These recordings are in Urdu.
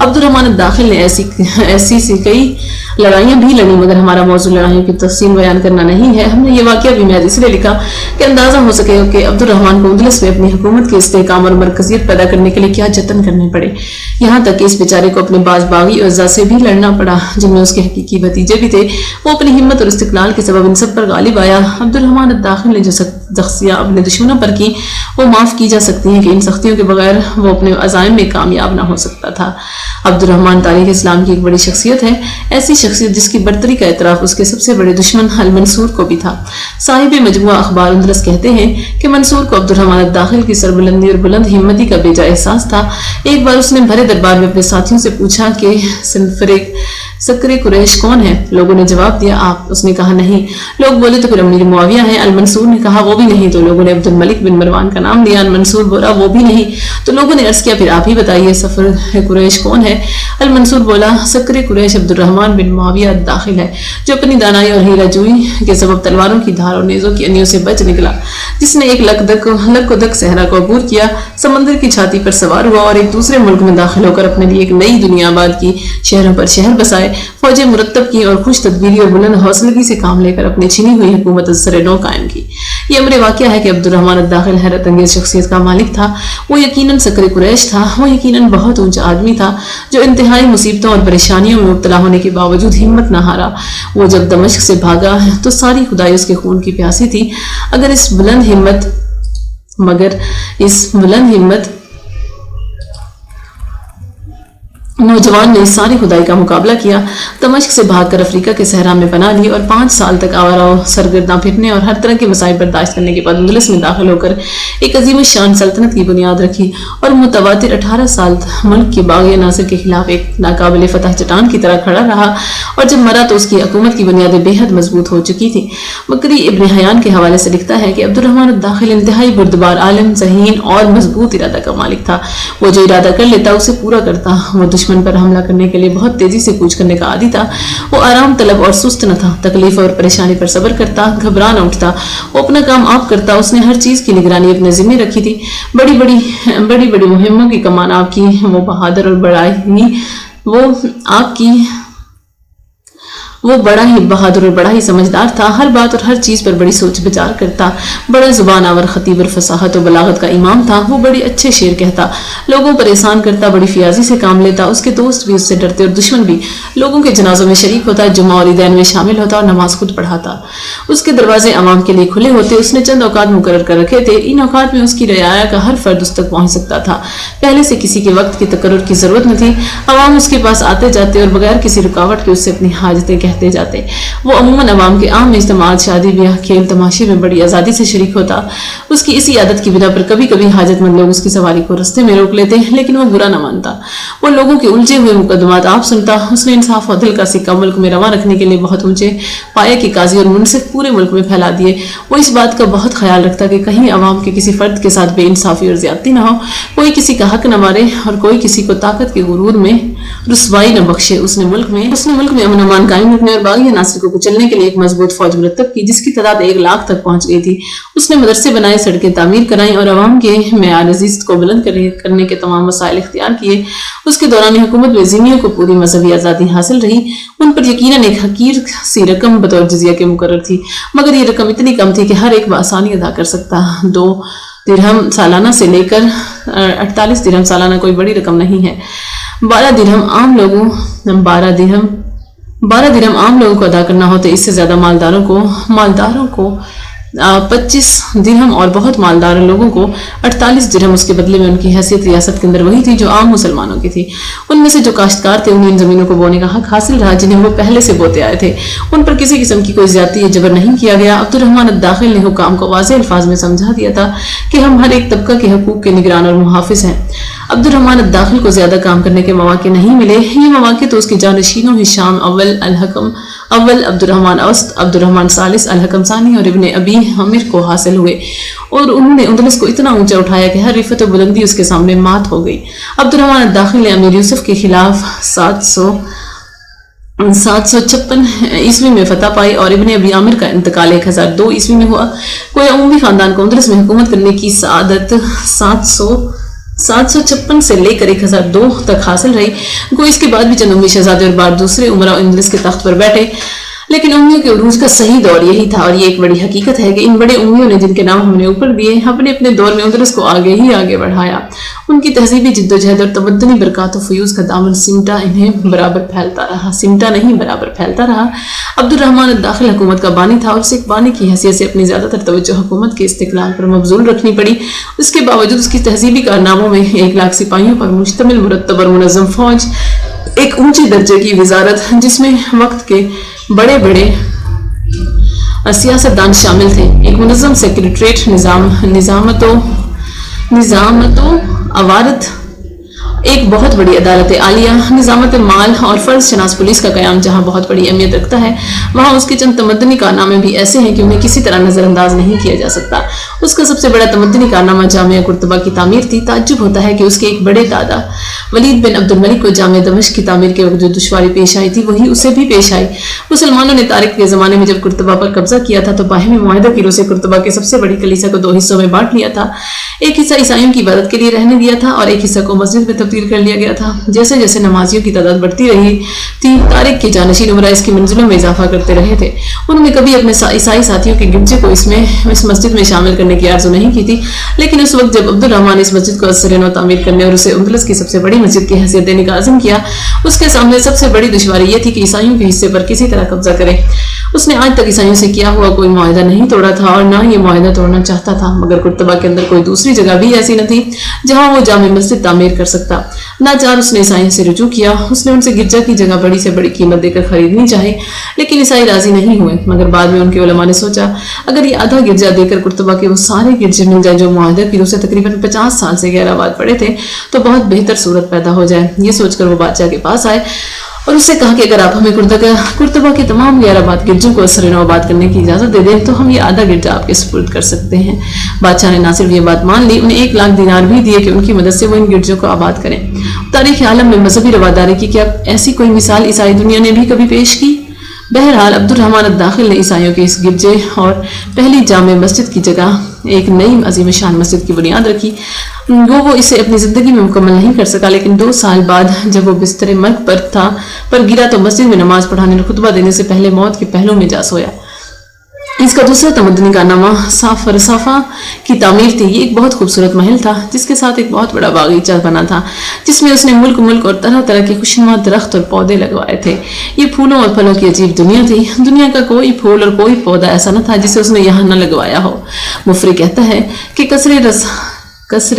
عبدالرحمن الداخل نے ایسی سی کئی لڑائیاں بھی لڑی، مگر ہمارا موضوع لڑائیوں کی تفصیل بیان کرنا نہیں ہے۔ ہم نے یہ واقعہ بھی محض اس لیے لکھا کہ اندازہ ہو سکے کہ عبدالرحمن کو اندلس میں اپنی حکومت کے استحکام اور مرکزیت پیدا کرنے کے لیے کیا جتن کرنے پڑے، یہاں تک کہ اس بیچارے کو اپنے بعض باغی اعضاء سے بھی لڑنا پڑا جن میں اس کے حقیقی بھتیجے بھی تھے۔ وہ اپنی ہمت اور استقلال کے سبب ان سب پر غالب آیا۔ عبدالرحمن الداخل نے جو سختیاں اپنے دشمنوں پر کی وہ معاف کی جا سکتی ہیں کہ ان سختیوں کے بغیر وہ اپنے عزائم میں کامیاب نہ ہو سکتا تھا۔ عبدالرحمن تاریخ اسلام کی ایک بڑی شخصیت ہے، ایسی شخصیت جس کی برتری کا اعتراف اس کے سب سے بڑے دشمن المنصور کو بھی تھا۔ صاحب مجموعہ اخبار اندلس کہتے ہیں کہ منصور کو عبدالرحمن الداخل کی سربلندی اور بلند ہمتی کا بے جا احساس تھا۔ ایک بار اس نے بھرے دربار میں اپنے ساتھیوں سے پوچھا کہ سکر قریش کون ہے؟ لوگوں نے جواب دیا آپ۔ اس نے کہا نہیں۔ لوگ بولے تو پھر امیر معاویہ ہیں۔ المنصور نے کہا وہ بھی نہیں۔ تو لوگوں نے عبد الملک بن مروان کا نام لیا۔ المنصور بولا وہ بھی نہیں۔ تو لوگوں نے عرض کیا پھر آپ ہی بتائیے سفر قریش کون ہے؟ المنصور بولا سکر قریش عبدالرحمن بن معاویہ الداخل ہے، جو اپنی دانائی اور ہیرا جوئی کے سبب تلواروں کی دھار اور نیزوں کی انیوں سے بچ نکلا، جس نے ایک لک و دک صحرا کو عبور کیا، سمندر کی چھاتی پر سوار ہوا اور ایک دوسرے ملک میں داخل ہو کر اپنے لیے ایک نئی دنیا آباد کی، شہروں پر شہر بسائے، فوجیں مرتب کی اور خوش تدبیری اور بلند حوصلگی سے کام لے کر اپنی چھینی ہوئی حکومت از سر نو قائم کی۔ یہ امر واقعہ ہے کہ عبدالرحمن الداخل حیرت انگیز شخصیت کا مالک تھا۔ وہ یقیناً سکر قریش تھا، وہ یقیناً بہت اونچا آدمی تھا جو انتہائی مصیبتوں اور پریشانیوں میں مبتلا ہونے کے باوجود ہمت نہ ہارا۔ وہ جب دمشق سے بھاگا تو ساری خدائی اس کے خون کی پیاسی تھی۔ مگر اس بلند ہمت نوجوان نے ساری خدائی کا مقابلہ کیا، دمشق سے بھاگ کر افریقہ کے صحرا میں پناہ لی اور 5 سال تک آوارہ و سرگرداں پھرنے اور ہر طرح کے مسائل برداشت کرنے کے بعد اندلس میں داخل ہو کر ایک عظیم الشان سلطنت کی بنیاد رکھی اور متواتر 18 سال ملک کے باغی عناصر کے خلاف ایک ناقابل فتح چٹان کی طرح کھڑا رہا، اور جب مرا تو اس کی حکومت کی بنیادیں بے حد مضبوط ہو چکی تھی۔ مکری ابن حیان کے حوالے سے لکھتا ہے کہ عبدالرحمن الداخل انتہائی بردبار عالم، ذہین اور مضبوط ارادہ کا مالک تھا۔ وہ جو ارادہ کر لیتا اسے پورا کرتا۔ وہ دشمن پر حملہ کرنے کے لیے بہت تیزی سے کوچ کرنے کا عادی تھا۔ وہ آرام طلب اور سست نہ تھا، تکلیف اور پریشانی پر صبر کرتا، گھبرا نہ اٹھتا۔ وہ اپنا کام آپ کرتا، اس نے ہر چیز کی نگرانی اپنے ذمہ رکھی تھی۔ بڑی بڑی مہموں کی کمان آپ کی، وہ بہادر اور بڑا ہی سمجھدار تھا، ہر بات اور ہر چیز پر بڑی سوچ بچار کرتا، بڑا زبان آور خطیب اور فصاحت و بلاغت کا امام تھا۔ وہ بڑے اچھے شعر کہتا، لوگوں پر احسان کرتا، بڑی فیاضی سے کام لیتا، اس کے دوست بھی اس سے ڈرتے اور دشمن بھی۔ لوگوں کے جنازوں میں شریک ہوتا، جمعہ اور عیدین میں شامل ہوتا اور نماز خود پڑھاتا۔ اس کے دروازے عوام کے لیے کھلے ہوتے، اس نے چند اوقات مقرر کر رکھے تھے، ان اوقات میں اس کی رعایا کا ہر فرد اس تک پہنچ سکتا تھا۔ پہلے سے کسی کے وقت کی تقرر کی ضرورت نہ تھی، عوام اس کے پاس آتے جاتے اور بغیر کسی رکاوٹ کے اس سے اپنی حاجتیں کہتے جاتے۔ وہ عموماً عوام کے عام اجتماعات، شادی بیاہ، کھیل تماشے میں بڑی آزادی سے شریک ہوتا۔ اس کی اسی عادت کی بنا پر کبھی کبھی حاجت مند لوگ اس کی سواری کو رستے میں روک لیتے، لیکن وہ برا نہ مانتا۔ وہ لوگوں کے الجھے ہوئے مقدمات آپ سنتا۔ اس نے انصاف اور عدل کا سکہ ملک میں رواں رکھنے کے لیے بہت اونچے پائے کے قاضی اور منصف پورے ملک میں پھیلا دیے۔ وہ اس بات کا بہت خیال رکھتا کہ کہیں عوام کے کسی فرد کے ساتھ بے انصافی اور زیادتی نہ ہو، کوئی کسی کا حق نہ مارے اور کوئی کسی کو طاقت کے غرور میں رسوائی نہ بخشے۔ اس نے ملک میں امن و امان قائم رکھنے اور باغی عناصر کو کچلنے کے لیے ایک مضبوط فوج مرتب کی، جس کی تعداد 1 لاکھ تک پہنچ گئی تھی۔ اس نے مدرسے بنائے، سڑکیں تعمیر کرائیں اور عوام کے معیار عزت کو بلند کرنے کے تمام وسائل اختیار کیے۔ اس کے دوران حکومت میں ذمیوں کو پوری مذہبی آزادی حاصل رہی۔ ان پر یقیناً ایک حقیر سی رقم بطور جزیہ کے مقرر تھی، مگر یہ رقم اتنی کم تھی کہ ہر ایک بآسانی ادا کر سکتا۔ 2 درہم سالانہ سے لے کر 48 درہم سالانہ کوئی بڑی رقم نہیں ہے۔ 12 درہم عام لوگوں کو ادا کرنا ہوتے، اس سے زیادہ مالداروں کو 25 درہم اور بہت مالدار لوگوں کو 48 درہم۔ اس کے بدلے میں ان کی حیثیت ریاست کے اندر وہی تھی جو عام مسلمانوں کی تھی۔ ان میں سے جو کاشتکار تھے انہیں ان زمینوں کو بونے کا حق حاصل رہا جنہیں وہ پہلے سے بوتے آئے تھے۔ ان پر کسی قسم کی کوئی زیادتی یا جبر نہیں کیا گیا۔ عبدالرحمن الداخل نے حکام کو واضح الفاظ میں سمجھا دیا تھا کہ ہم ہر ایک طبقہ کے حقوق کے نگران اور محافظ ہیں۔ عبدالرحمن الداخل کو زیادہ کام کرنے کے مواقع نہیں ملے۔ یہ مواقع تو اس کے جانشینوں ہشام اول، الحکم اول، عبدالرحمن اوسط، عبدالرحمن ثالث، الحکم ثانی اور ابن ابی عامر کو حاصل ہوئے، اور انہوں نے اندلس کو اتنا اونچا اٹھایا کہ ہر رفت و بلندی اس کے سامنے مات ہو گئی۔ عبدالرحمن الداخل نے امیر یوسف کے خلاف 756 عیسوی میں فتح پائی اور ابن ابی عامر کا انتقال 1002 عیسوی میں ہوا۔ کوئی عمومی خاندان کو اندلس میں حکومت کرنے کی سعادت 756 سے لے کر 1002 تک حاصل رہی. گو اس کے بعد بھی چند اموی شہزادے اور بعد دوسرے امراء اندلس کے تخت پر بیٹھے، لیکن امیوں کے عروج کا صحیح دور یہی تھا. اور یہ ایک بڑی حقیقت ہے کہ ان بڑے امیوں نے، جن کے نام ہم نے اوپر دیے، اپنے اپنے دور میں اندلس کو آگے ہی آگے بڑھایا. ان کی تہذیبی جدوجہد اور تمدنی برکات و فیوز کا دامن سمٹا نہیں برابر پھیلتا رہا. عبد الرحمن الداخل حکومت کا بانی تھا اور اسے ایک بانی کی حیثیت سے اپنی زیادہ تر توجہ حکومت کے استقلال پر مبذول رکھنی پڑی. اس کے باوجود اس کی تہذیبی کارناموں میں 1,00,000 سپاہیوں پر مشتمل مرتب اور منظم فوج، ایک اونچی درجے کی وزارت جس میں وقت کے بڑے بڑے سیاستدان شامل تھے، ایک منظم سیکریٹریٹ، نظامت و عوارت، ایک بہت بڑی عدالت عالیہ، نظامت مال اور فرض شناس پولیس کا قیام جہاں بہت بڑی اہمیت رکھتا ہے، وہاں اس کے چند تمدنی کارنامے بھی ایسے ہیں کہ انہیں کسی طرح نظر انداز نہیں کیا جا سکتا. اس کا سب سے بڑا تمدنی کارنامہ جامعہ قرطبہ کی تعمیر تھی. تعجب ہوتا ہے کہ اس کے ایک بڑے دادا ولید بن عبد الملک کو جامعہ دمشق کی تعمیر کے وقت جو دشواری پیش آئی تھی وہی اسے بھی پیش آئی. مسلمانوں نے طارق کے زمانے میں جب قرطبہ پر قبضہ کیا تھا تو باہمی معاہدہ کی روح سے قرطبہ کے سب سے بڑی کلیسا کو 2 حصوں میں بانٹ لیا تھا. ایک حصہ عیسائیوں کی عبادت کے لیے رہنے دیا تھا اور ایک حصہ کو مسجد میں تبدیل کر لیا گیا تھا. جیسے جیسے نمازیوں کی تعداد بڑھتی رہی تھی، طارق کے جانشین امراء اس کی منزلوں میں اضافہ کرتے رہے تھے. انہوں نے کبھی اپنے عیسائی ساتھیوں کے گرجے کو اس مسجد میں شامل کرنے کی آرزو نہیں کی تھی، لیکن اس وقت جب عبد الرحمن اس مسجد کو ازسر نو تعمیر کرنے اور اسے اندلس کی سب سے بڑی مسجد کی حیثیت دینے کا عزم کیا، اس کے سامنے سب سے بڑی دشواری یہ تھی کہ عیسائیوں کے حصے پر کسی طرح قبضہ کرے. اس نے آج تک عیسائیوں سے کیا ہوا کوئی معاہدہ نہیں توڑا تھا اور نہ یہ معاہدہ توڑنا چاہتا تھا، مگر قرطبہ کے اندر کوئی دوسری جگہ بھی ایسی نہ تھی جہاں وہ جامع مسجد تعمیر کر سکتا. لاچار اس نے عیسائیوں سے رجوع کیا. اس نے ان سے گرجا کی جگہ بڑی سے بڑی قیمت دے کر خریدنی چاہی، لیکن عیسائی راضی نہیں ہوئے. مگر بعد میں ان کے علماء نے سوچا اگر یہ آدھا گرجا دے کر قرطبہ کے وہ سارے گرجے مل جائے جو معاہدہ کی روح سے تقریباً 50 سال سے غیر آباد پڑے تھے تو بہت بہتر صورت پیدا ہو جائے. یہ سوچ کر وہ بادشاہ کے پاس آئے اور اس سے کہا کہ اگر آپ ہمیں قرطبہ کے تمام غیر آباد گرجوں کو ازسر نو آباد کرنے کی اجازت دے دیں تو ہم یہ آدھا گرجا آپ کے سپرد کر سکتے ہیں. بادشاہ نے نہ صرف یہ بات مان لی، انہیں 1,00,000 دینار بھی دیے کہ ان کی مدد سے وہ ان گرجوں کو آباد کریں. تاریخ عالم میں مذہبی رواداری کی کیا ایسی کوئی مثال عیسائی دنیا نے بھی کبھی پیش کی؟ بہرحال عبد الرحمن الداخل نے عیسائیوں کے اس گرجے اور پہلی جامع مسجد کی جگہ ایک نئی عظیم شان مسجد کی بنیاد رکھی. وہ اسے اپنی زندگی میں مکمل نہیں کر سکا، لیکن 2 سال بعد جب وہ بستر مرگ پر گرا تو مسجد میں نماز پڑھانے اور خطبہ دینے سے پہلے موت کے پہلو میں جا سویا. اس کا دوسرا تمدنی کارنامہ رصافہ کی تعمیر تھی. یہ ایک بہت خوبصورت محل تھا جس کے ساتھ ایک بہت بڑا باغیچہ بنا تھا جس میں اس نے ملک اور طرح طرح کے خوشنما درخت اور پودے لگوائے تھے. یہ پھولوں اور پھلوں کی عجیب دنیا تھی. دنیا کا کوئی پھول اور کوئی پودا ایسا نہ تھا جسے اس نے یہاں نہ لگوایا ہو. مفری کہتا ہے کہ قصر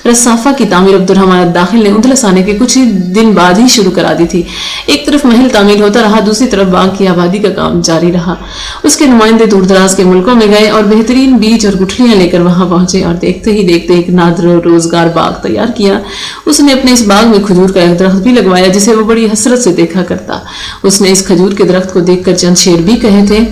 رصافہ کی تعمیر عبد الرحمن الداخل نے اندلس آنے کے کچھ دن بعد ہی شروع کرا دی تھی. ایک طرف محل تعمیر ہوتا رہا، دوسری طرف باغ کی آبادی کا کام جاری رہا. اس کے نمائندے دور دراز کے ملکوں میں گئے اور بہترین بیج اور گٹھلیاں لے کر وہاں پہنچے اور دیکھتے ہی دیکھتے ایک نادر و روزگار باغ تیار کیا. اس نے اپنے اس باغ میں کھجور کا ایک درخت بھی لگوایا جسے وہ بڑی حسرت سے دیکھا کرتا. اس نے اس کھجور کے درخت کو دیکھ کر چند شعر بھی کہے تھے.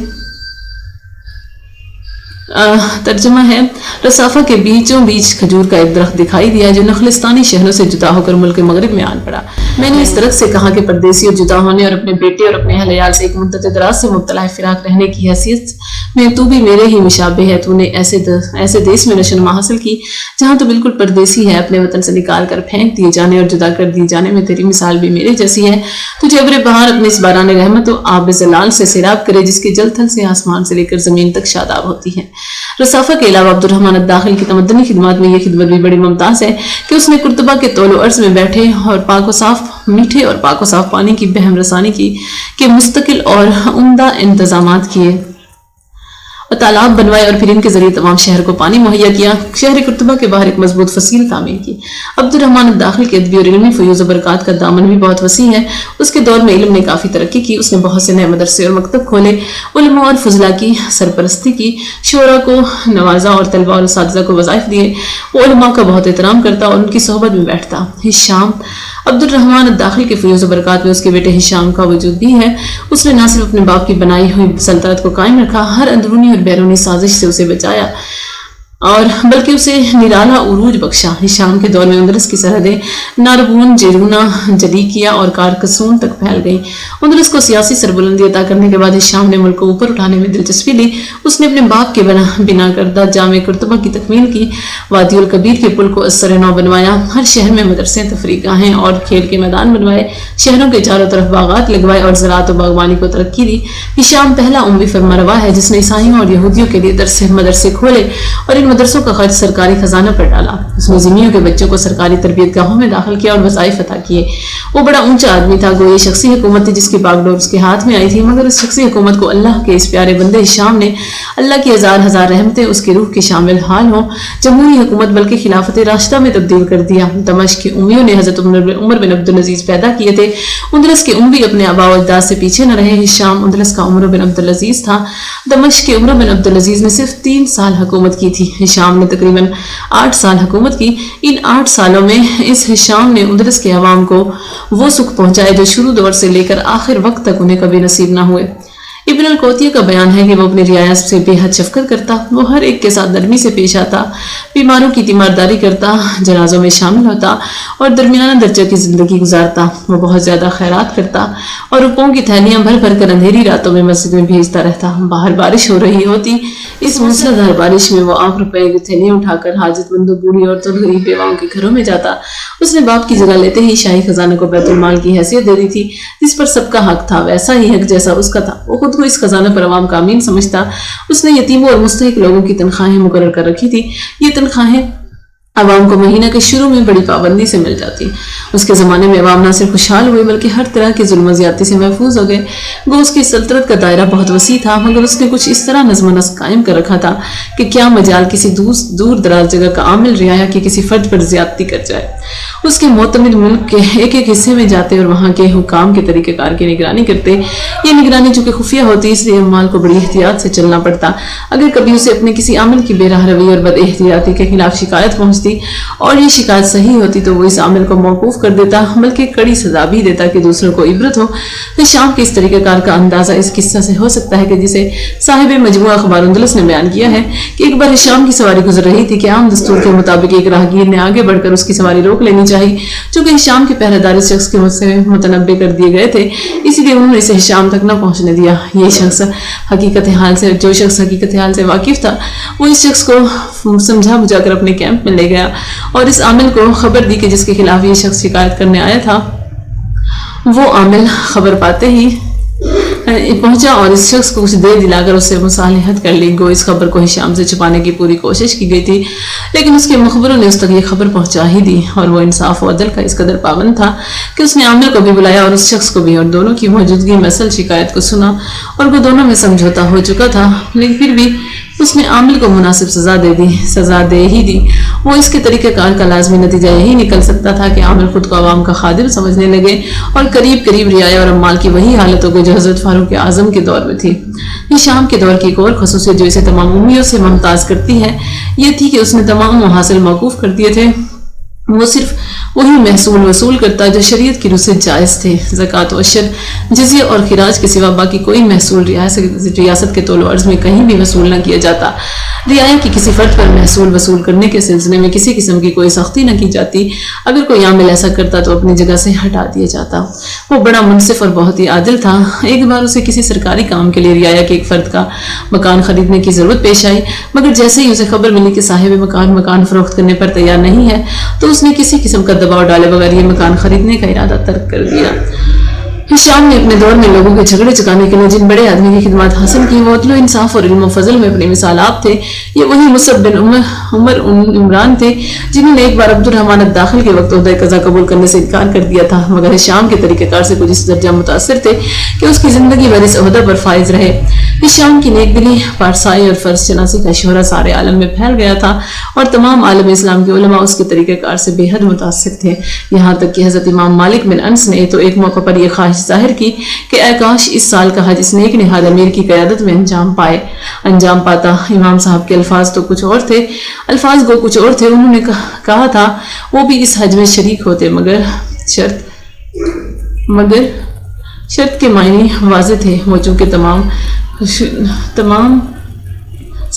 ترجمہ ہے: رصافہ کے بیچوں بیچ کھجور کا ایک درخت دکھائی دیا جو نخلستانی شہروں سے جدا ہو کر ملک مغرب میں آن پڑا. میں نے اس درخت سے کہا کہ پردیسی اور جدا ہونے اور اپنے بیٹے اور اپنے اہل عیال سے ایک مدت دراز سے مبتلا فراق رہنے کی حیثیت میں تو بھی میرے ہی مشابہ ہے. تو نے ایسے دیس میں نشوونما حاصل کی جہاں تو بالکل پردیسی ہے. اپنے وطن سے نکال کر پھینک دیے جانے اور جدا کر دیے جانے میں تیری مثال بھی میرے جیسی ہے. تجھے ابر بہار اپنے اس باران رحمت و آب زلال سے سیراب کرے جس کی جل تھل سے آسمان سے لے کر زمین تک شاداب ہوتی ہے. رصافہ کے علاوہ عبد الرحمن الداخل کی تمدنی خدمات میں یہ خدمت بھی بڑی ممتاز ہے کہ اس نے قرطبہ کے طول و عرض میں بیٹھے اور میٹھے اور پاک و صاف پانی کی بہم رسانی کی کہ مستقل اور عمدہ انتظامات کیے اور تالاب بنوائے اور پھر ان کے ذریعے تمام شہر کو پانی مہیا کیا. شہر قرطبہ کے باہر ایک مضبوط فصیل تعمیر کی. عبد الرحمن الداخل کے ادبی اور علمی فیوز و برکات کا دامن بھی بہت وسیع ہے. اس کے دور میں علم نے کافی ترقی کی. اس نے بہت سے نئے مدرسے اور مکتب کھولے، علماء اور فضلاء کی سرپرستی کی، شعراء کو نوازا اور طلباء اور اساتذہ کو وظائف دیے. وہ علماء کا بہت احترام کرتا اور ان کی صحبت میں بیٹھتا. ہشام عبد الرحمن الداخل کے فیوز و برکات میں اس کے بیٹے ہشام کا وجود بھی ہے. اس نے نہ صرف اپنے باپ کی بنائی ہوئی سلطنت کو قائم رکھا، ہر اندرونی اور بیرونی سازش سے اسے بچایا. اور بلکہ اسے نرالا عروج بخشا۔ ہشام کے دور میں اندلس کی سرحدیں ناربون، جیرونا، جلیکیا اور کارکسون تک پھیل گئیں۔ اندلس کو سیاسی سربلندی عطا کرنے کے بعد ہشام نے ملک کو اوپر اٹھانے میں دلچسپی لی۔ اس نے اپنے باپ کے بنا کردہ جامع قرطبہ کی تکمیل کی، وادی الکبیر کے پل کو ازسر نو بنوایا، ہر شہر میں مدرسے، تفریح گاہیں اور کھیل کے میدان بنوائے، شہروں کے چاروں طرف باغات لگوائے اور زراعت و باغبانی کو ترقی دی۔ ہشام پہلا اموی فرمانروا ہے جس نے عیسائیوں اور یہودیوں کے لیے مدرسے کھولے اور ان مدرسوں کا خرچ سرکاری خزانہ پر ڈالا۔ اس نے ذمیوں کے بچوں کو سرکاری تربیت گاہوں میں داخل کیا اور وظائف عطا کیے۔ وہ بڑا اونچا آدمی تھا، گویا شخصی حکومت تھی جس کی باغ ڈور اس کے ہاتھ میں آئی تھی، مگر اس شخصی حکومت کو اللہ کے اس پیارے بندے ہشام نے، اللہ کی ہزار ہزار رحمتیں اس کی روح کے شامل حال ہوں، جمہوری حکومت بلکہ خلافت راشدہ میں تبدیل کر دیا۔ دمشق کے امیوں نے حضرت عمر بن عبدالعزیز پیدا کیے تھے۔ اندلس کے اموی اپنے آباء و اجداد سے پیچھے نہ رہے۔ ہشام اندلس کا عمر بن عبدالعزیز تھا۔ دمشق کے عمر بن عبدالعزیز نے صرف 3 سال حکومت کی تھی۔ ہشام نے تقریباً 8 سال حکومت کی۔ ان 8 سالوں میں اس ہشام نے اندلس کے عوام کو وہ سکھ پہنچائے جو شروع دور سے لے کر آخر وقت تک انہیں کبھی نصیب نہ ہوئے۔ ابن القوتیہ کا بیان ہے کہ وہ اپنی رعایا سے بے حد شفقت کرتا، وہ ہر ایک کے ساتھ نرمی سے پیش آتا، بیماروں کی تیمارداری کرتا، جنازوں میں شامل ہوتا اور درمیانہ درجے کی زندگی گزارتا۔ وہ بہت زیادہ خیرات کرتا اور روپوں کی تھیلیاں بھر بھر کر اندھیری راتوں میں مسجد میں بھیجتا رہتا۔ باہر بارش ہو رہی ہوتی، اس موسلادھار بارش میں وہ 8 روپے کی تھیلیاں اٹھا کر حاجت مندوں، بوڑھی عورتوں، غریب بیواؤں کے گھروں میں جاتا۔ اس نے باپ کی جگہ لیتے ہی شاہی خزانے کو بیت المال کی حیثیت دے دی تھی، جس پر سب کا حق تھا، ویسا ہی حق جیسا اس کا تھا۔ وہ خود کو اس خزانہ پر عوام کا امین سمجھتا۔ اس نے یتیموں اور مستحق لوگوں کی تنخواہیں مقرر کر رکھی تھی۔ یہ تنخواہیں عوام کو مہینہ کے شروع میں بڑی پابندی سے مل جاتی۔ اس کے زمانے میں عوام نہ صرف خوشحال ہوئے بلکہ ہر طرح کے ظلم و زیادتی سے محفوظ ہو گئے۔ گو اس کی سلطنت کا دائرہ بہت وسیع تھا، مگر اس نے کچھ اس طرح نظم و نسق قائم کر رکھا تھا کہ کیا مجال کسی دور دراز جگہ کا عامل رعایا کے کسی فرد پر زیادتی کر جائے۔ اس کے معتمد ملک کے ایک ایک حصے میں جاتے اور وہاں کے حکام کے طریقہ کار کی نگرانی کرتے۔ یہ نگرانی چونکہ خفیہ ہوتی اس لیے مال کو بڑی احتیاط سے چلنا پڑتا۔ اگر کبھی اسے اپنے کسی عامل کی بے راہ روی اور بد احتیاطی کے خلاف شکایت پہنچتی اور یہ شکایت صحیح ہوتی تو وہ اس عامل کو موقوف کر دیتا، بلکہ کڑی سزا بھی دیتا کہ دوسروں کو عبرت ہو۔ ہشام کے اس طریقہ کار کا اندازہ اس قصہ سے ہو سکتا ہے کہ جسے صاحب مجموعہ اخبار اندلس نے بیان کیا ہے کہ ایک بار ہشام کی سواری گزر رہی تھی کہ عام دستور کے مطابق ایک راہگیر نے آگے بڑھ کر اس کی سواری روک لینی چاہیے۔ چونکہ ہشام کے پہرے دار اس شخص کے مجھ سے متنبع کر دیے گئے تھے، اسی لیے انہوں نے اسے ہشام تک نہ پہنچنے دیا۔ جو شخص حقیقت حال سے واقف تھا وہ اس شخص کو سمجھا بجھا کر اپنے کیمپ میں لے گیا اور اس عامل کو خبر دی کہ جس کے خلاف یہ شخص شکایت کرنے آیا تھا۔ وہ عامل خبر پاتے ہی پہنچا اور اس شخص کو کچھ دے دلا کر اس سے مصالحت کر لی۔ گو اس خبر کو ہشام سے چھپانے کی پوری کوشش کی گئی تھی، لیکن اس کے مخبروں نے اس تک یہ خبر پہنچا ہی دی، اور وہ انصاف و عدل کا اس قدر پابند تھا کہ اس نے عامل کو بھی بلایا اور اس شخص کو بھی، اور دونوں کی موجودگی میں اصل شکایت کو سنا، اور وہ دونوں میں سمجھوتا ہو چکا تھا، لیکن پھر بھی اس نے عامل کو مناسب سزا دے ہی دی۔ وہ اس کے طریقہ کار کا لازمی نتیجہ یہی نکل سکتا تھا کہ عامل خود کو عوام کا خادم سمجھنے لگے اور قریب رعایا اور عمال کی وہی حالت ہو گئی جو حضرت فاروق اعظم کے دور میں تھی۔ ہشام کے دور کی ایک اور خصوصیت جو اسے تمام امیوں سے ممتاز کرتی ہے یہ تھی کہ اس نے تمام محاصل موقوف کر دیے تھے۔ وہ صرف وہی محصول وصول کرتا جو شریعت کی روح سے جائز تھے۔ زکوٰۃ و عشر، جزیہ اور خراج کے سوا باقی کوئی محصول ریاست کے طول و عرض میں کہیں بھی وصول نہ کیا جاتا۔ رعایا کی کسی فرد پر محصول وصول کرنے کے سلسلے میں کسی قسم کی کوئی سختی نہ کی جاتی۔ اگر کوئی عامل ایسا کرتا تو اپنی جگہ سے ہٹا دیا جاتا۔ وہ بڑا منصف اور بہت ہی عادل تھا۔ ایک بار اسے کسی سرکاری کام کے لیے رعایا کے ایک فرد کا مکان خریدنے کی ضرورت پیش آئی، مگر جیسے ہی اسے خبر ملی کہ صاحب مکان فروخت کرنے پر تیار نہیں ہے تو اس نے کسی قسم کا دباؤ ڈالے بغیر یہ مکان خریدنے کا ارادہ ترک کر دیا۔ ہشام نے اپنے دور میں لوگوں کے جھگڑے چکانے کے لیے جن بڑے آدمی کی خدمات حاصل کی وہ عدل و انصاف اور علم و فضل میں اپنی مثال آپ تھے۔ یہ وہی مصعب بن عمر عمران تھے جنہوں نے ایک بار عبد الرحمن الداخل کے وقت عہدہ قضا قبول کرنے سے انکار کر دیا تھا، مگر ہشام کے طریقہ کار سے کچھ اس درجہ متاثر تھے کہ اس کی زندگی بھر اس عہدہ پر فائز رہے۔ ہشام کی نیک دلی، پارسائی اور فرض شناسی کا شہرہ سارے عالم میں پھیل گیا تھا اور تمام عالم اسلام کے علماء اس کے طریقہ کار سے بے حد متاثر تھے، یہاں تک کہ حضرت امام مالک بن انس نے تو ایک موقع پر یہ خواہش ظاہر کی کہ اے کاش اس سال کا حج اس نیک نہاد امیر کی قیادت میں انجام پاتا۔ امام صاحب کے الفاظ تو کچھ اور تھے، الفاظ گو کچھ اور تھے۔ انہوں نے کہا تھا وہ بھی اس حج میں شریک ہوتے مگر شرط کے معنی واضح تھے۔ وہ چونکہ تمام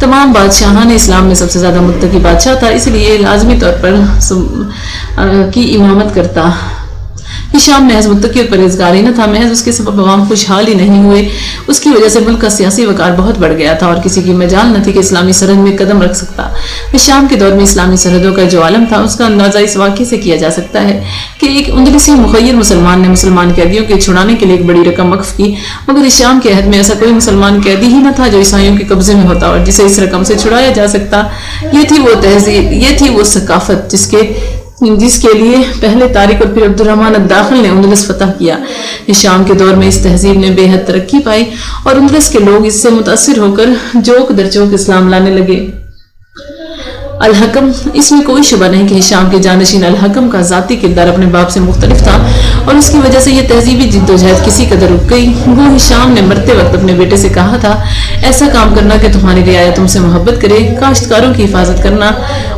تمام بادشاہان اسلام میں سب سے زیادہ متقی بادشاہ تھا، اس لیے لازمی طور پر کی امامت کرتا۔ ہشام محض متقی اور پرہیزگار ہی نہ تھا، محض اس کے سبب عوام خوشحال ہی نہیں ہوئے، اس کی وجہ سے ملک کا سیاسی وقار بہت بڑھ گیا تھا اور کسی کی مجال نہ تھی کہ اسلامی سرحد میں قدم رکھ سکتا۔ ہشام کے دور میں اسلامی سرحدوں کا جو عالم تھا، اس کا اندازہ اس واقعے سے کیا جا سکتا ہے کہ ایک اندلسی مخیر مسلمان نے مسلمان قیدیوں کے چھڑانے کے لیے ایک بڑی رقم وقف کی، مگر ہشام کے عہد میں ایسا کوئی مسلمان قیدی ہی نہ تھا جو عیسائیوں کے قبضے میں ہوتا اور جسے اس رقم سے چھڑایا جا سکتا۔ یہ تھی وہ تہذیب، یہ تھی وہ ثقافت جس کے لیے پہلے طارق اور پھر عبد الرحمن الداخل نے اندلس فتح کیا۔ ہشام کے دور میں اس تہذیب نے بے حد ترقی پائی اور اندلس کے لوگ اس سے متاثر ہو کر جوک در جوک اسلام لانے لگے۔ الحکم، اس میں کوئی شبہ نہیں کہ ہشام کے جانشین الحکم کا ذاتی کردار اپنے باپ سے مختلف تھا اور اس کی وجہ سے یہ تہذیبی جدوجہد کسی قدر رک گئی۔ وہ ہشام نے مرتے وقت اپنے بیٹے سے کہا تھا، ایسا کام کرنا کہ تمہاری رعایا تم سے محبت کرے، کاشتکاروں کی حفاظت کرنا،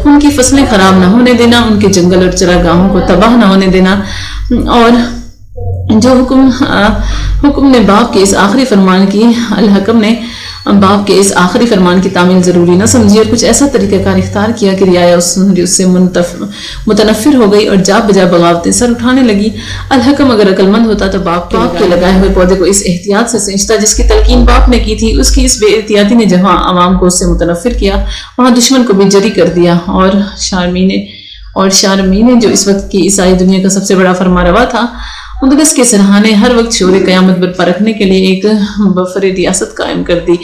ان کی فصلیں خراب نہ ہونے دینا، ان کے جنگل اور چراگاہوں کو تباہ نہ ہونے دینا، اور جو حکم نے باپ کے اس آخری فرمان کی الحکم نے باپ کے اس آخری فرمان کی تعمیل ضروری نہ سمجھی اور کچھ ایسا طریقہ کار اختیار کیا کہ رعایا اس سے متنفر ہو گئی اور جا بجا بغاوتیں سر اٹھانے لگی۔ الحکم اگر عقل مند ہوتا تو باپ کے لگائے ہوئے پودے کو اس احتیاط سے سینچتا جس کی تلقین باپ نے کی تھی۔ اس کی اس بے احتیاطی نے جہاں عوام کو اس سے متنفر کیا، وہاں دشمن کو بھی جری کر دیا، اور شارمینے جو اس وقت کی عیسائی دنیا کا سب سے بڑا فرمانروا تھا، اندلس کے سرحانے ہر وقت شور قیامت برپا رکھنے کے لیے ایک بفر ریاست قائم کر دی۔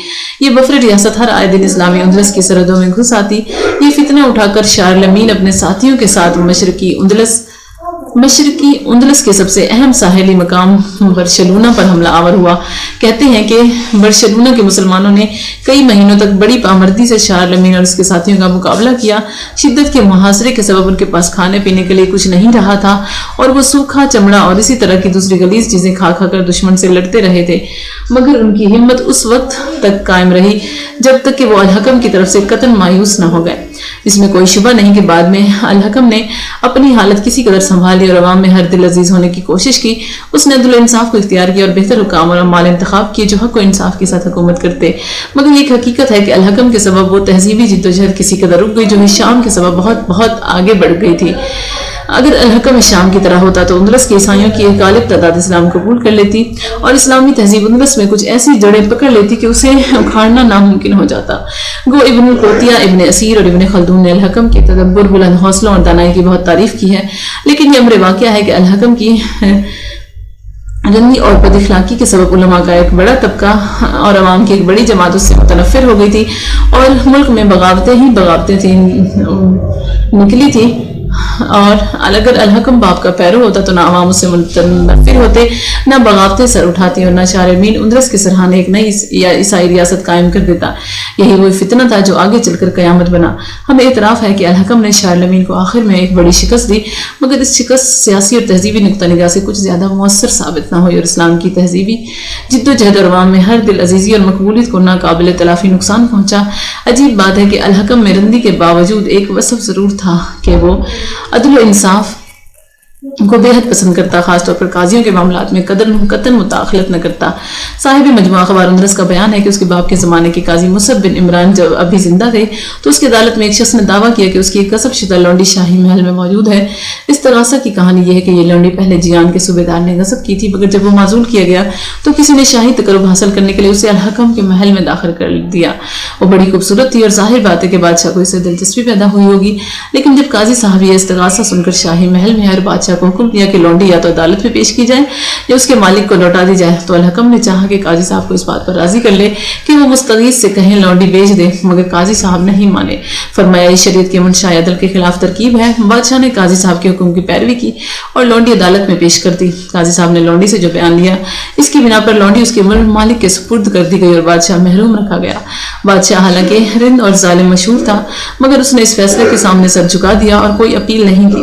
یہ بفر ریاست ہر آئے دن اسلامی اندلس کی سرحدوں میں گھس آتی، یہ فتنہ اٹھا کر شارلمین اپنے ساتھیوں کے ساتھ مشرقی اندلس کے سب سے اہم ساحلی مقام برشلونہ پر حملہ آور ہوا۔ کہتے ہیں کہ برشلونہ کے مسلمانوں نے کئی مہینوں تک بڑی پامردی سے شارلمین اور اس کے ساتھیوں کا مقابلہ کیا۔ شدت کے محاصرے کے سبب ان کے پاس کھانے پینے کے لیے کچھ نہیں رہا تھا اور وہ سوکھا چمڑا اور اسی طرح کی دوسری غلیظ چیزیں کھا کر دشمن سے لڑتے رہے تھے، مگر ان کی ہمت اس وقت تک قائم رہی جب تک کہ وہ الحکم کی طرف سے قطعاً مایوس نہ ہو گئے۔ اس میں کوئی شبہ نہیں کہ بعد میں الحکم نے اپنی حالت کسی قدر سنبھالی اور عوام میں ہر دل عزیز ہونے کی کوشش کی۔ اس نے عدل و انصاف کو اختیار کیا اور بہتر حکام اور مال انتخاب کیے جو حق و انصاف کے ساتھ حکومت کرتے، مگر ایک حقیقت ہے کہ الحکم کے سبب وہ تہذیبی جدوجہد کسی قدر رک گئی جو ہشام کے سبب بہت بہت آگے بڑھ گئی تھی۔ اگر الحکم ہشام کی طرح ہوتا تو اندلس کے عیسائیوں کی ایک غالب تعداد اسلام قبول کر لیتی اور اسلامی تہذیب اندلس میں کچھ ایسی جڑیں پکڑ لیتی کہ اسے اکھاڑنا ناممکن ہو جاتا۔ گو ابن القوتیہ، ابن اسیر اور ابن خلدون نے الحکم کے تدبر، بلند حوصلوں اور دانائی کی بہت تعریف کی ہے، لیکن یہ امر واقعہ ہے کہ الحکم کی رنگی اور بد اخلاقی کے سبب علماء کا ایک بڑا طبقہ اور عوام کی ایک بڑی جماعت اس سے متنفر ہو گئی تھی اور ملک میں بغاوتیں نکلی تھی، اور اگر الحکم باپ کا پیرو ہوتا تو نہ عوام اس سے متنفر ہوتے، نہ بغاوتیں سر اٹھاتی اور نہ شارمین اندلس کے سرحانے ایک نئی عیسائی ریاست قائم کر دیتا۔ یہی وہ فتنہ تھا جو آگے چل کر قیامت بنا۔ ہمیں اعتراف ہے کہ الحکم نے شارلمین کو آخر میں ایک بڑی شکست دی، مگر اس شکست سیاسی اور تہذیبی نقطہ نگاہ سے کچھ زیادہ مؤثر ثابت نہ ہوئی اور اسلام کی تہذیبی جدوجہد اور عوام میں ہر دل عزیزی اور مقبولیت کو ناقابل تلافی نقصان پہنچا۔ عجیب بات ہے کہ الحکم میں رندی کے باوجود ایک وصف ضرور تھا کہ وہ عدل و انصاف کو بے حد پسند کرتا، خاص طور پر قاضیوں کے معاملات میں قطعاً مداخلت نہ کرتا۔ صاحب مجموعہ اخبار اندلس کا بیان ہے کہ اس کے باپ کے زمانے کے قاضی مصعب بن عمران جب ابھی زندہ تھے تو اس کی عدالت میں ایک شخص نے دعویٰ کیا کہ اس کی ایک غصب شدہ لونڈی شاہی محل میں موجود ہے۔ اس تغاثہ کی کہانی یہ ہے کہ یہ لونڈی پہلے جیان کے صوبیدار نے غصب کی تھی، مگر جب وہ معزول کیا گیا تو کسی نے شاہی تقرب حاصل کرنے کے لیے اسے الحکم کے محل میں داخل کر دیا۔ وہ بڑی خوبصورت تھی اور ظاہر بات ہے کہ بادشاہ کو اس سے دلچسپی پیدا ہوئی ہوگی، لیکن جب قاضی صاحب یہ استغاثہ سن کر شاہی محل میں ہر بادشاہ کو حکم دیا کہ لونڈی یا تو عدالت میں پیش کی جائے یا اس کے مالک کو لوٹا دی جائے، تو الحکم نے چاہا کہ قاضی صاحب کو اس بات پر راضی کر لے کہ وہ مستغیث سے کہیں لونڈی بیچ دے، مگر قاضی صاحب نہیں مانے۔ فرمایا یہ شریعت کے منشاء عدل کے خلاف ترکیب ہے۔ بادشاہ نے قاضی صاحب کے حکم کی پیروی کی اور لونڈی عدالت میں پیش کر دی۔ قاضی صاحب نے لونڈی سے جو بیان لیا اس کی بنا پر لونڈی اس کے مالک کے سپرد کر دی گئی اور بادشاہ محروم رکھا گیا۔ بادشاہ حالانکہ رند اور ظالم مشہور تھا، مگر اس نے اس فیصلے کے سامنے سر جھکا دیا اور کوئی اپیل نہیں کی۔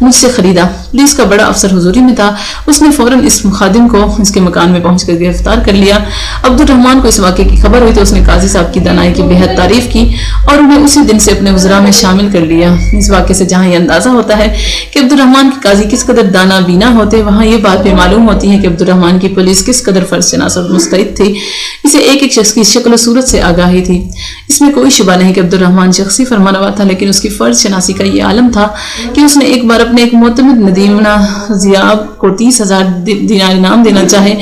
مجھ سے خریدا۔ پولیس کا بڑا افسر حضوری میں تھا، اس نے فوراً اس خادم کو اس کے مکان میں پہنچ کر گرفتار کر لیا۔ عبد الرحمان کو اس واقعے کی خبر ہوئی تو اس نے قاضی صاحب کی دانائی کی بے حد تعریف کی اور انہیں اسی دن سے اپنے وزراء میں شامل کر لیا۔ اس واقعے سے جہاں یہ اندازہ ہوتا ہے کہ عبد الرحمان کے قاضی کس قدر دانا بینا ہوتے، وہاں یہ بات بھی معلوم ہوتی ہے کہ عبد الرحمان کی پولیس کس قدر فرض شناس اور مستعد تھی، اسے ایک ایک شخص کی شکل و صورت سے آگاہی تھی۔ اس میں کوئی شبہ نہیں کہ عبد الرحمان شخصی فرمانروا تھا، لیکن اس کی فرض شناسی کا یہ عالم تھا کہ اس نے ایک بار اپنے ایک معتمد ندیمہ ضیاب کو 30,000 دینار انعام دینا چاہے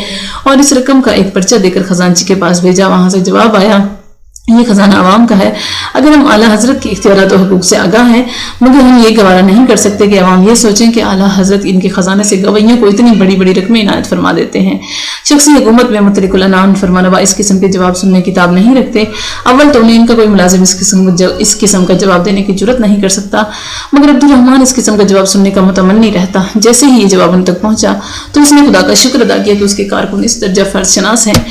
اور اس رقم کا ایک پرچہ دے کر خزانچی کے پاس بھیجا۔ وہاں سے جواب آیا یہ خزانہ عوام کا ہے، اگر ہم اعلیٰ حضرت کے اختیارات و حقوق سے آگاہ ہیں، مگر ہم یہ گوارا نہیں کر سکتے کہ عوام یہ سوچیں کہ اعلیٰ حضرت ان کے خزانے سے گویوں کو اتنی بڑی بڑی رقمیں عنایت فرما دیتے ہیں۔ شخصی حکومت میں مطلق العنان فرمانروا اس قسم کے جواب سننے کی تاب نہیں رکھتے۔ اول تو انہیں ان کا کوئی ملازم اس قسم کا جواب دینے کی جرت نہیں کر سکتا، مگر عبد الرحمان اس قسم کا جواب سننے کا متمنی رہتا۔ جیسے ہی یہ جواب ان تک پہنچا تو اس نے خدا کا شکر ادا کیا کہ اس کے کارکن اس درجہ فرض شناس ہیں۔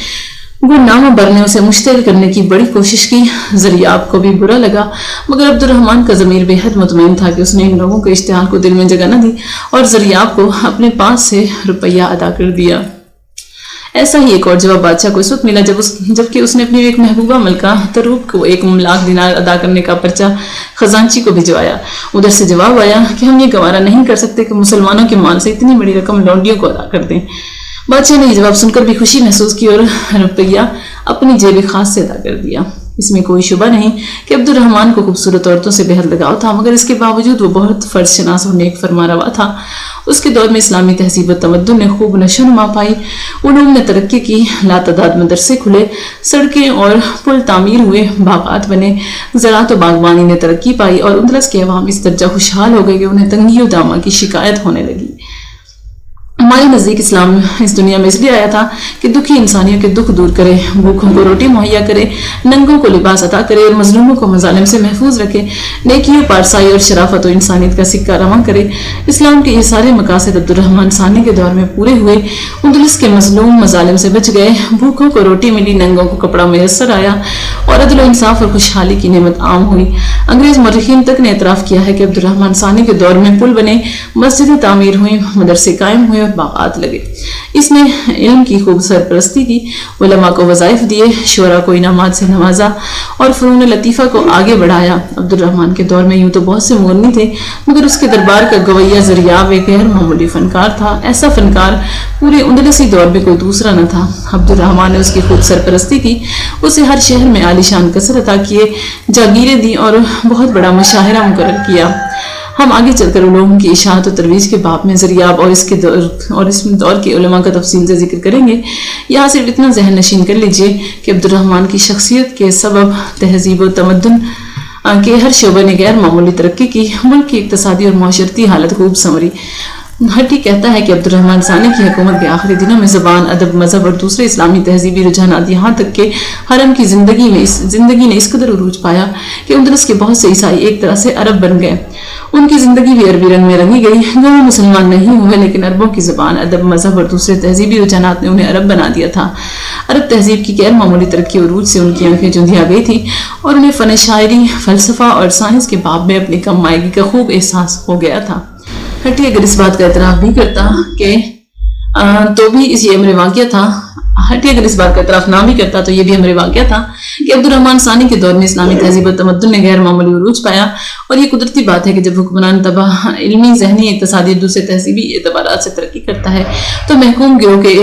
وہ نامہ بھر نے اسے مشتعل کرنے کی بڑی کوشش کی۔ زریاب کو بھی برا لگا، مگر عبد الرحمان کا ضمیر بے حد مطمئن تھا کہ اس نے ان لوگوں کے اشتعال کو دل میں جگہ نہ دی اور زریاب کو اپنے پاس سے روپیہ ادا کر دیا۔ ایسا ہی ایک اور جواب بادشاہ کو اس وقت ملا جبکہ اس نے اپنی ایک محبوبہ ملکہ تروب کو 1 لاکھ دینار ادا کرنے کا پرچہ خزانچی کو بھجوایا۔ ادھر سے جواب آیا کہ ہم یہ گوارا نہیں کر سکتے کہ مسلمانوں کے مال سے اتنی بڑی رقم لونڈیوں کو ادا کر دیں۔ بادشاہ نے یہ جواب سن کر بھی خوشی محسوس کی اور روپیہ اپنی جیب خاص سے ادا کر دیا۔ اس میں کوئی شبہ نہیں کہ عبد الرحمان کو خوبصورت عورتوں سے بے حد لگاؤ تھا، مگر اس کے باوجود وہ بہت فرض شناس اور نیک فرمانروا تھا۔ اس کے دور میں اسلامی تہذیب و تمدن نے خوب نشو و نما پائی، علوم نے ترقی کی، لاتعداد مدرسے کھلے، سڑکیں اور پل تعمیر ہوئے، باغات بنے، زراعت و باغبانی نے ترقی پائی اور اندلس کے عوام اس درجہ خوشحال ہو گئے کہ انہیں تنگی و دامہ کی شکایت ہونے لگی۔ ہمارے نزدیک اسلام اس دنیا میں اس لیے آیا تھا کہ دکھی انسانیوں کے دکھ دور کرے، بھوکھوں کو روٹی مہیا کرے، ننگوں کو لباس عطا کرے اور مظلوموں کو مظالم سے محفوظ رکھے، نیکی و پارسائی اور شرافت و انسانیت کا سکہ رواں کرے۔ اسلام کے یہ سارے مقاصد عبد الرحمان ثانی کے دور میں پورے ہوئے۔ اندلس کے مظلوم مظالم سے بچ گئے، بھوکھوں کو روٹی ملی، ننگوں کو کپڑا میسر آیا اور عدل و انصاف اور خوشحالی کی نعمت عام ہوئی۔ انگریز مورخین تک نے اعتراف کیا ہے کہ عبد الرحمان ثانی کے دور میں پل بنے، مسجدیں تعمیر ہوئیں، مدرسے قائم ہوئے اور باغات لگے۔ اس نے علم کی خوب سرپرستی کی، علماء کو وظائف دیے، شعراء کو انعامات سے نوازا اور فنون لطیفہ کو آگے بڑھایا۔ عبد الرحمان کے دور میں یوں تو بہت سے مغنی تھے، مگر اس کے دربار کا گویہ زریاب ایک غیر معمولی فنکار تھا۔ ایسا فنکار پورے اندلسی دور میں کوئی دوسرا نہ تھا۔ عبد الرحمان نے اس کی خوب سرپرستی کی، اسے ہر شہر میں عالیشان قصر عطا کیے، جاگیریں دی اور بہت بڑا مشاہرہ مقرر کیا۔ ہم آگے چل کر علوم کی اشاعت و ترویج کے باب میں زریاب اور اس دور کے علماء کا تفصیل سے ذکر کریں گے۔ یہاں صرف اتنا ذہن نشین کر لیجئے کہ عبد الرحمان کی شخصیت کے سبب تہذیب و تمدن کے ہر شعبے نے غیر معمولی ترقی کی، ملک کی اقتصادی اور معاشرتی حالت خوب سنوری۔ ہٹی کہتا ہے کہ عبد الرحمان ثانی کی حکومت کے آخری دنوں میں زبان، ادب، مذہب اور دوسرے اسلامی تہذیبی رجحانات یہاں تک کہ حرم کی زندگی نے اس قدر عروج پایا کہ اندلس کے بہت سے عیسائی ایک طرح سے عرب بن گئے۔ ان کی زندگی بھی عربی رنگ میں رنگی گئی، جو وہ مسلمان نہیں ہوئے لیکن عربوں کی زبان، ادب، مذہب اور دوسرے تہذیبی رجحانات نے انہیں عرب بنا دیا تھا۔ عرب تہذیب کی غیر معمولی ترقی و عروج سے ان کی آنکھیں چندھیا گئی تھی اور انہیں فن شاعری، فلسفہ اور سائنس کے باب میں اپنی کم مائگی کا خوب احساس ہو گیا تھا۔ ہٹی اگر اس بات کا اعتراف بھی کرتا کہ تو بھی یہ امر واقعہ تھا، ہٹی اگر اس بات کا اعتراف نہ بھی کرتا تو یہ بھی امر واقعہ تھا کہ عبد الرحمان ثانی کے دور میں اسلامی تہذیب و تمدن نے غیر معمولی عروج پایا، اور یہ قدرتی بات ہے کہ جب حکمران تباہ علمی، ذہنی، اقتصادی اور دوسرے تہذیبی اعتبارات سے ترقی کرتا ہے تو محکوم گروہ کے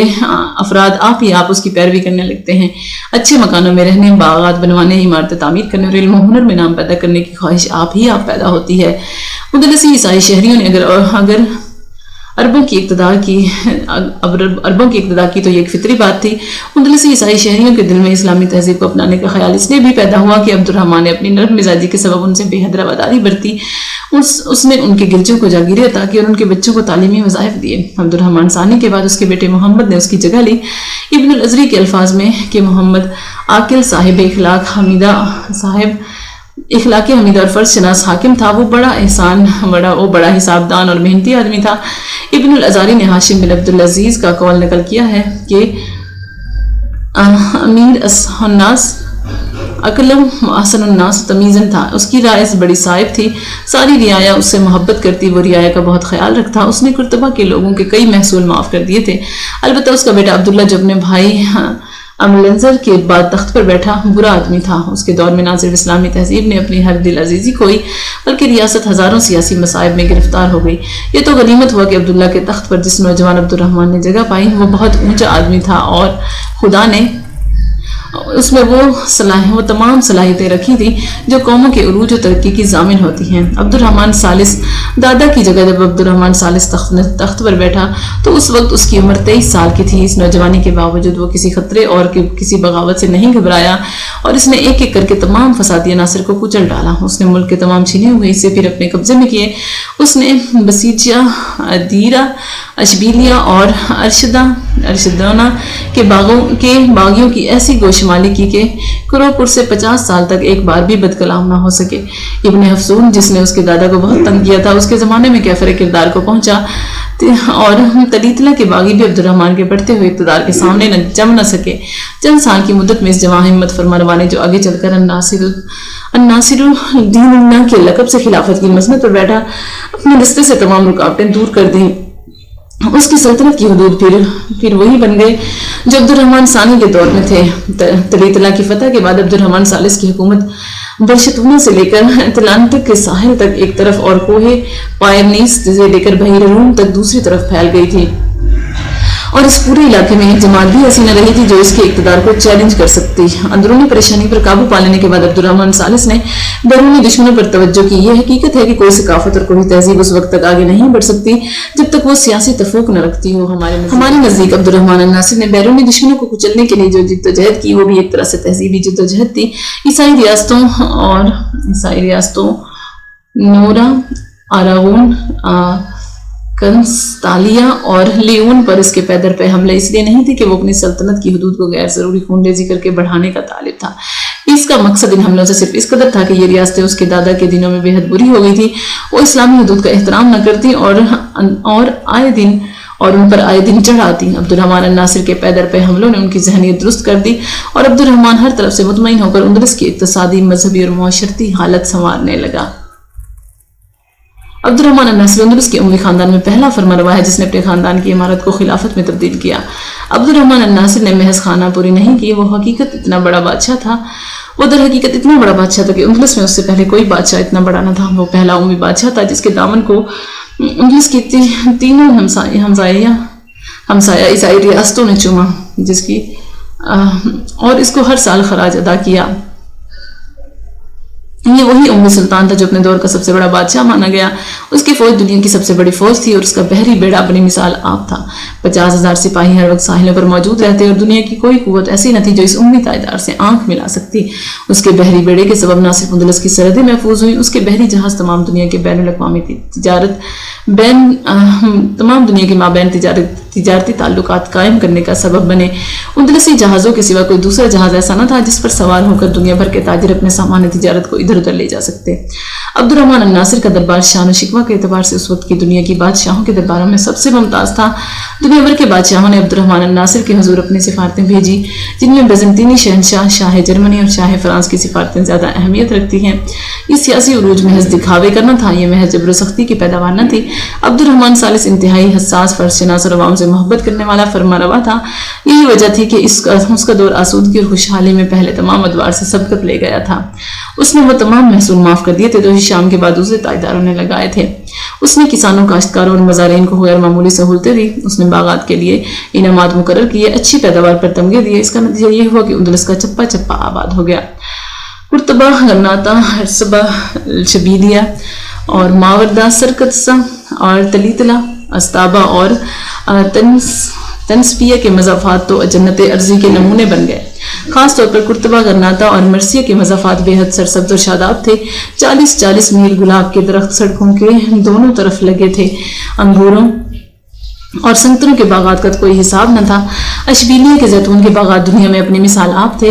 افراد آپ ہی آپ اس کی پیروی کرنے لگتے ہیں۔ اچھے مکانوں میں رہنے، باغات بنوانے، عمارتیں تعمیر کرنے اور علم و ہنر میں نام پیدا کرنے کی خواہش آپ ہی آپ پیدا ہوتی ہے۔ اندلسی عیسائی شہریوں نے اگر عربوں کی اقتدار کی تو یہ ایک فطری بات تھی۔ اندلسی عیسائی شہریوں کے دل میں اسلامی تہذیب کو اپنانے کا خیال اس لیے بھی پیدا ہوا کہ عبد الرحمان نے اپنی نرم مزاجی کے سبب ان سے بے حد رواداری برتی۔ اس نے ان کے گرجوں کو جاگیریں عطا کی اور ان کے بچوں کو تعلیمی وظائف دیے۔ عبد الرحمان ثانی کے بعد اس کے بیٹے محمد نے اس کی جگہ لی۔ ابن الازری کے الفاظ میں کہ محمد عاقل، صاحب اخلاق حمیدہ اور فرض شناس حاکم تھا، وہ بڑا حساب دان اور محنتی آدمی تھا۔ ابن الازاری نے ہاشم بن عبد العزیز کا قول نقل کیا ہے کہ امیر الناس اکلم احسن الناس تمیزن تھا، اس کی رعایا بڑی صاحب تھی، ساری رعایا اس سے محبت کرتی، وہ رعایا کا بہت خیال رکھتا، اس نے قرطبہ کے لوگوں کے کئی محصول معاف کر دیے تھے، البتہ اس کا بیٹا عبداللہ جو اپنے بھائی املنظر کے بعد تخت پر بیٹھا برا آدمی تھا۔ اس کے دور میں نہ صرف اسلامی تہذیب نے اپنی ہر دل عزیزی کھوئی بلکہ ریاست ہزاروں سیاسی مصائب میں گرفتار ہو گئی۔ یہ تو غنیمت ہوا کہ عبداللہ کے تخت پر جس نوجوان عبد الرحمن نے جگہ پائی وہ بہت اونچا آدمی تھا اور خدا نے اس میں وہ تمام صلاحیتیں رکھی تھی جو قوموں کے عروج و ترقی کی ضامن ہوتی ہیں۔ عبد الرحمن ثالث دادا کی جگہ جب عبد الرحمن ثالث تخت پر بیٹھا تو اس وقت اس کی عمر 23 سال کی تھی۔ اس نوجوانی کے باوجود وہ کسی خطرے اور کسی بغاوت سے نہیں گھبرایا اور اس نے ایک ایک کر کے تمام فسادی عناصر کو کچل ڈالا۔ اس نے ملک کے تمام چھینے ہوئے حصے پھر اپنے قبضے میں کیے۔ اس نے بسیجہ، دیرہ، اشبیلیہ اور ارشدانہ کے باغیوں کی ایسی گوشمالی کی کہ کروپور سے 50 سال تک ایک بار بھی بدکلام نہ ہو سکے۔ ابن حفصون جس نے اس کے دادا کو بہت تنگ کیا تھا اس کے زمانے میں کیفر کردار کو پہنچا اور تلیتلہ کے باغی بھی عبد الرحمن کے بڑھتے ہوئے اقتدار کے سامنے جم نہ سکے۔ چند سال کی مدت میں اس جواں ہمت فرما روا نے جو آگے چل کر الناصر الدین اللہ کے لقب سے خلافت کی مسند پر بیٹھا اپنے رستے سے تمام رکاوٹیں دور کر دیں۔ اس کی سلطنت کی حدود پھر وہی بن گئے جو عبد الرحمن ثانی کے دور میں تھے۔ تلیتلہ کی فتح کے بعد عبد الرحمن ثالث کی حکومت برشتونا سے لے کر اٹلانٹک کے ساحل تک ایک طرف اور کوہ پائرنیس سے لے کر بحیرہ روم تک دوسری طرف پھیل گئی تھی، اور اس پورے علاقے میں ایک جماعت بھی ایسی نہ رہی تھی جو اس کے اقتدار کو چیلنج کر سکتی۔ اندرونی پریشانی پر قابو پا لینے کے بعد عبد الرحمن ثالث نے بیرونی دشمنوں پر توجہ کی۔ یہ حقیقت ہے کہ کوئی ثقافت اور کوئی تہذیب اس وقت تک آگے نہیں بڑھ سکتی جب تک وہ سیاسی تفوق نہ رکھتی ہو۔ ہمارے نزدیک عبد الرحمن الناصر نے بیرونی دشمنوں کو کچلنے کے لیے جو جدوجہد کی وہ بھی ایک طرح سے تہذیبی جدوجہد تھی۔ عیسائی ریاستوں نورا، آراگون، کنستالیا اور لیون پر اس کے پے در پے حملے اس لیے نہیں تھے کہ وہ اپنی سلطنت کی حدود کو غیر ضروری خون ریزی کر کے بڑھانے کا طالب تھا۔ اس کا مقصد ان حملوں سے صرف اس قدر تھا کہ یہ ریاستیں اس کے دادا کے دنوں میں بے حد بری ہو گئی تھی، وہ اسلامی حدود کا احترام نہ کرتی اور ان پر آئے دن چڑھ آتی۔ عبد الرحمن الناصر کے پے در پے حملوں نے ان کی ذہنیت درست کر دی اور عبد الرحمن ہر طرف سے مطمئن ہو کر اندلس کی اقتصادی، مذہبی اور معاشرتی حالت سنوارنے لگا۔ عبد الرحمن الناصر اندلس کے اموی خاندان میں پہلا فرمانروا ہے جس نے اپنے خاندان کی عمارت کو خلافت میں تبدیل کیا۔ عبد الرحمن الناصر نے محض خانہ پوری نہیں کی، وہ در حقیقت اتنا بڑا بادشاہ تھا کہ اندلس میں اس سے پہلے کوئی بادشاہ اتنا بڑا نہ تھا۔ وہ پہلا امی بادشاہ تھا جس کے دامن کو اندلس کی تینوں ہمسایہ عیسائی ریاستوں نے چوما اور اس کو ہر سال خراج ادا کیا۔ یہ وہی ام سلطان تھا جو اپنے دور کا سب سے بڑا بادشاہ مانا گیا۔ اس کی فوج دنیا کی سب سے بڑی فوج تھی اور اس کا بحری بیڑا اپنی مثال آپ تھا۔ 50,000 سپاہی ہر وقت ساحلوں پر موجود رہتے اور دنیا کی کوئی قوت ایسی نہ تھی جو اس امی تاجدار سے آنکھ ملا سکتی۔ اس کے بحری بیڑے کے سبب نہ صرف اندلس کی سرحدیں محفوظ ہوئیں، اس کے بحری جہاز تمام دنیا کے مابین تجارتی تعلقات قائم کرنے کا سبب بنے۔ اندلسی جہازوں کے سوا کوئی دوسرا جہاز ایسا نہ تھا جس پر سوار ہو کر دنیا بھر کے تاجر اپنے سامان تجارت کو ادھر ادھر لے جا سکتے۔ عبد الرحمن الناصر کا دربار شان و شکوہ کے اعتبار سے اس وقت کی دنیا کی بادشاہوں کے درباروں میں سب سے ممتاز تھا۔ دنیا بھر کے بادشاہوں نے عبد الرحمن الناصر کے حضور اپنی سفارتیں بھیجی، جن میں بیزنطینی شہنشاہ، شاہ جرمنی اور شاہ فرانس کی سفارتیں زیادہ اہمیت رکھتی ہیں۔ یہ سیاسی عروج محض دکھاوے کرنا تھا، یہ محض جبر و سختی کی پیداوار نہ تھی۔ عبد الرحمن ثالث انتہائی حساس، فرض شناس اور عوام سے محبت کرنے والا فرمانروا تھا۔ یہی وجہ تھی کہ اس کا دور آسودگی اور خوشحالی میں پہلے تمام ادوار سے سبقت لے گیا تھا۔ اس نے وہ تمام محصول معاف کر دیے تھے جو شام کے بعد دوسرے تاجداروں نے لگائے تھے۔ اس نے کسانوں، کاشتکاروں اور مزارعین کو غیر معمولی سہولتیں دی۔ اس نے باغات کے لیے انعامات مقرر کیے، اچھی پیداوار پر تمغے دیے۔ اس کا نتیجہ یہ ہوا کہ اندلس کا چپا چپا آباد ہو گیا۔ قرطبہ، غرناطہ، ہرسبہ، شبیلیہ اور ماوردہ، سرکتسا اور تلیتلہ، استابہ اور تنسپیہ کے مضافات تو جنت ارضی کے نمونے بن گئے۔ خاص طور پر قرطبہ، غرناطہ اور مرثیہ کے مضافات بے حد سرسبز اور شاداب تھے۔ 40 میل گلاب کے درخت سڑکوں کے دونوں طرف لگے تھے۔ انگوروں اور سنگتروں کے باغات کا کوئی حساب نہ تھا۔ اشبیلیہ کے زیتون کے باغات دنیا میں اپنی مثال آپ تھے۔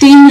3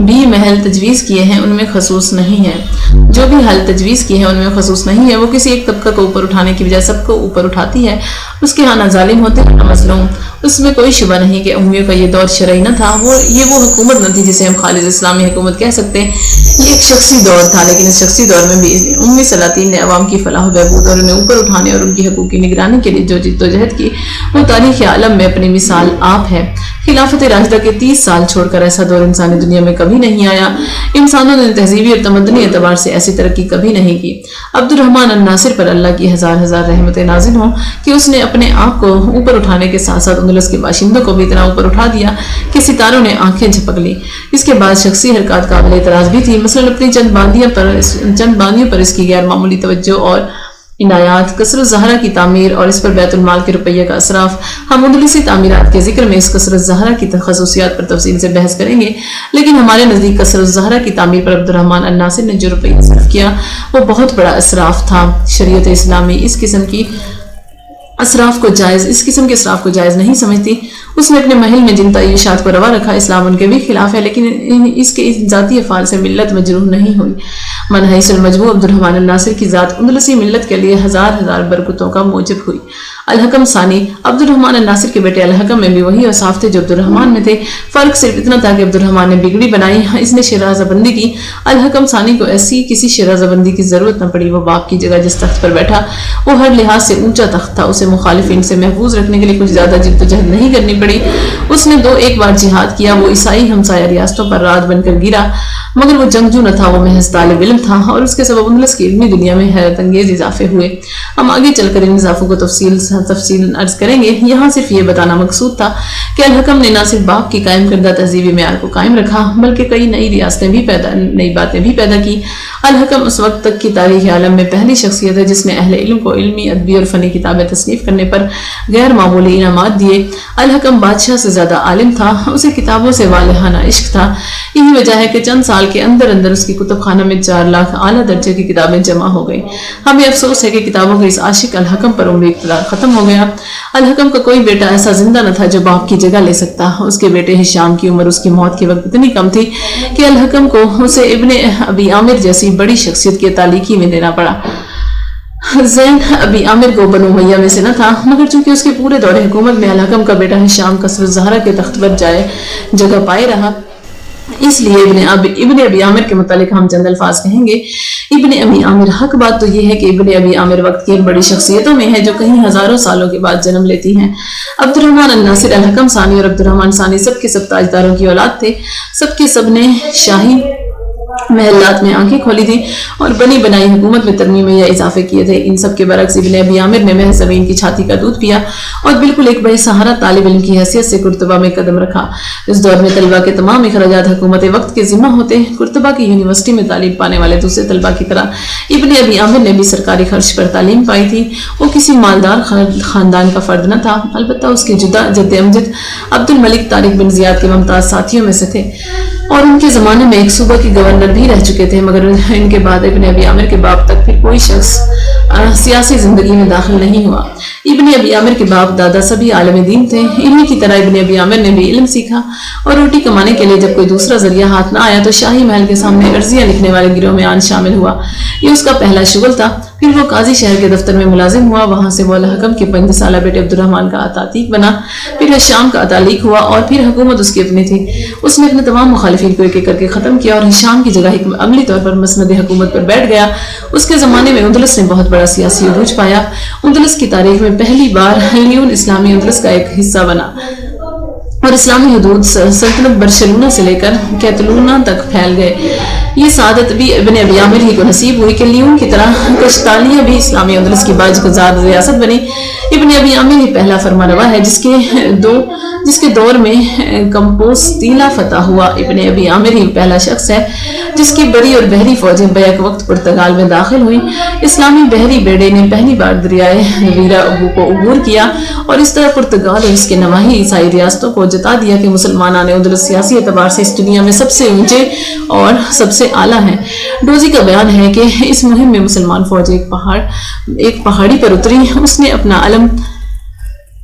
بھی محل تجویز کیے ہیں ان میں خصوص نہیں ہے وہ کسی ایک طبقہ کو اوپر اٹھانے کی بجائے سب کو اوپر اٹھاتی ہے۔ اس کے ہاں نہ ظالم ہوتے ہیں نہ مظلوم۔ اس میں کوئی شبہ نہیں کہ امیوں کا یہ دور شرعی نہ تھا، یہ وہ حکومت نہ تھی جسے ہم خالص اسلامی حکومت کہہ سکتے ہیں۔ یہ ایک شخصی دور تھا، لیکن اس شخصی دور میں بھی امی سلاطین نے عوام کی فلاح و بہبود اور انہیں اوپر اٹھانے اور ان کی حقوق کی نگرانی کے لیے جو جدوجہد کی، وہ تاریخ عالم میں اپنی مثال آپ ہے۔ خلافت راشدہ کے 30 سال چھوڑ کر ایسا دور انسانی دنیا میں کبھی نہیں آیا۔ انسانوں نے تہذیبی اور تمدنی اعتبار سے ایسی ترقی کبھی نہیں کی۔ عبد الرحمن الناصر پر اللہ کی ہزار ہزار رحمتیں نازل ہوں کہ اس نے اپنے آپ کو اوپر اٹھانے کے ساتھ ساتھ اندلس کے باشندوں کو بھی اتنا اوپر اٹھا دیا کہ ستاروں نے آنکھیں جھپک لی۔ اس کے بعد شخصی حرکات قابل اعتراض بھی تھی، مثلا اپنی چند باندیوں پر اس کی غیر معمولی توجہ اور عنایات، قصر الزہرا کی تعمیر اور اس پر بیت المال کے روپیہ کا اسراف۔ ہم اندلسی تعمیرات کے ذکر میں اس قصر الزہرا کی خصوصیات پر تفصیل سے بحث کریں گے، لیکن ہمارے نزدیک قصر الزہرا کی تعمیر پر عبد الرحمن الناصر نے جو روپیہ صرف کیا وہ بہت بڑا اسراف تھا۔ شریعت اسلامی اس قسم کے اسراف کو جائز نہیں سمجھتی۔ اس نے اپنے محل میں جن تعیشات کو روا رکھا، اسلام ان کے بھی خلاف ہے، لیکن اس کے ذاتی افعال سے ملت مجروح نہیں ہوئی۔ من حیث المجموع عبد الرحمن الناصر کی ذات اندلسی ملت کے لیے ہزار ہزار برکتوں کا موجب ہوئی۔ الحکم ثانی، عبد الرحمن الناصر کے بیٹے الحکم میں بھی وہی اوصاف تھے جو عبد الرحمن میں تھے، فرق صرف اتنا تھا کہ عبد الرحمن نے بگڑی بنائی، اس نے شیرازہ بندی کی۔ الحکم ثانی کو ایسی کسی شیرازہ بندی کی ضرورت نہ پڑی، وہ باپ کی جگہ جس تخت پر بیٹھا وہ ہر لحاظ سے اونچا تخت تھا، اسے مخالفین سے محفوظ رکھنے کے لیے کچھ زیادہ جدوجہد نہیں کرنی پڑی۔ اس نے ایک بار جہاد کیا، وہ عیسائی ہمسایہ ریاستوں پر رات بن کر گرا، مگر وہ جنگجو نہ تھا، وہ محض طالب علم تھا، اور اس کے سبب اندلس کی علمی دنیا میں حیرت انگیز اضافے ہوئے۔ ہم آگے چل کر ان اضافوں کو تفصیل عرض کریں گے، یہاں صرف یہ بتانا مقصود تھا کہ الحکم نے نہ صرف باپ کی قائم کردہ تہذیبی معیار کو قائم رکھا بلکہ کئی نئی باتیں بھی پیدا کی۔ الحکم اس وقت تک کی تاریخ عالم میں پہلی شخصیت ہے جس نے اہل علم کو علمی، ادبی اور فنی کتابیں تصنیف کرنے پر غیر معمولی انعامات دیے۔ الحکم بادشاہ سے زیادہ عالم تھا، اسے کتابوں سے والہانہ عشق تھا، یہی وجہ ہے کہ چند سال کے اندر اس کی کتب خانہ میں 4 لاکھ اعلیٰ درجے کی کتابیں جمع ہو گئی۔ ہمیں افسوس ہے کہ کتابوں کے اس عاشق الحکم پر عمر اقتدار ختم ہو گیا۔ الحکم کا کوئی بیٹا ایسا زندہ نہ تھا جو باپ کی جگہ لے سکتا۔ اس کے بیٹے ہشام کی عمر اس کی موت کے وقت اتنی کم تھی کہ الحکم کو اسے ابن ابی عامر جیسی بڑی شخصیت کے تعلیقی میں دینا پڑا۔ زین ابی عامر کو بنو امیہ میں سے نہ تھا، مگر چونکہ اس کے پورے دور حکومت میں الحکم کا بیٹا ہشام قصر الزہرا کے تخت پر جگہ پائے رہا، اس لیے ابن ابی عامر کے متعلق ہم چند الفاظ کہیں گے۔ ابن ابی عامر، حق بات تو یہ ہے کہ ابن ابی عامر وقت کی بڑی شخصیتوں میں ہے جو کہیں ہزاروں سالوں کے بعد جنم لیتی ہیں۔ عبد الرحمن الناصر، الحکم ثانی اور عبد الرحمن ثانی سب کے سب تاجداروں کی اولاد تھے، سب کے سب نے شاہی محلات میں آنکھیں کھولی تھی اور بنی بنائی حکومت میں ترمیمیں یا اضافے کیے تھے۔ ان سب کے برعکس ابن ابی عامر نے محض زمین کی چھاتی کا دودھ پیا اور بالکل ایک بے سہارا طالب علم کی حیثیت سے قرطبہ میں قدم رکھا۔ اس دور میں طلبہ کے تمام اخراجات حکومت وقت کے ذمہ ہوتے۔ قرطبہ کی یونیورسٹی میں تعلیم پانے والے دوسرے طلبہ کی طرح ابن ابی عامر نے بھی سرکاری خرچ پر تعلیم پائی تھی۔ وہ کسی مالدار خاندان کا فرد نہ تھا، البتہ اس کے جد امجد عبد الملک طارق بن زیاد کے ممتاز ساتھیوں میں سے تھے اور ان کے زمانے میں ایک صوبہ کے گورنر بھی رہ چکے تھے، مگر ان کے بعد ابن ابی عامر کے باپ تک پھر کوئی شخص سیاسی زندگی میں داخل نہیں ہوا۔ ابن ابی عامر کے باپ دادا سبھی عالم دین تھے، انہی کی طرح ابن ابی عامر نے بھی علم سیکھا اور روٹی کمانے کے لیے جب کوئی دوسرا ذریعہ ہاتھ نہ آیا تو شاہی محل کے سامنے عرضیاں لکھنے والے گروہ میں آن شامل ہوا۔ یہ اس کا پہلا شغل تھا۔ پھر وہ قاضی شہر کے دفتر میں ملازم ہوا، وہاں سے وہ الحکم کے 5 سالہ بیٹے عبد الرحمن کا اتاتیق بنا، پھر ہشام کا اتالیق ہوا اور پھر حکومت اس کی اپنی تھی۔ اس نے اپنے تمام مخالفین کو ایک ایک کر کے ختم کیا اور ہشام کی جگہ عملی طور پر مسند حکومت پر بیٹھ گیا۔ اس کے زمانے میں اندلس نے بہت بڑا سیاسی عروج پایا۔ اندلس کی تاریخ میں پہلی بار لیون اسلامی اندلس کا ایک حصہ بنا اور اسلامی حدود سلطنت برشلونہ سے لے کر کیتلونہ تک پھیل گئے۔ یہ سعادت بھی ابن ابی عامر ہی کو نصیب ہوئی کہ لیون کی طرح کشتالیہ بھی اسلامی اندلس کی باجگزار ریاست بنی۔ ابن ابی عامر ہی پہلا فرمانروا ہے جس کے دور میں کمپوستیلا فتح ہوا۔ ابن ابی عامر ہی پہلا شخص ہے جس کی بری اور بحری فوجیں بیک وقت پرتگال میں داخل ہوئیں۔ اسلامی بحری بیڑے نے پہلی بار دریائے ویرا کو عبور کیا اور اس طرح پرتگال اور اس کے نواحی عیسائی ریاستوں کو جتا دیا کہ مسلمانان اندلس سیاسی اعتبار سے اس دنیا میں سب سے اونچے اور سب سے اعلیٰ ہیں۔ ڈوزی کا بیان ہے کہ اس مہم میں مسلمان فوج ایک پہاڑی پر اتری، اس نے اپنا علم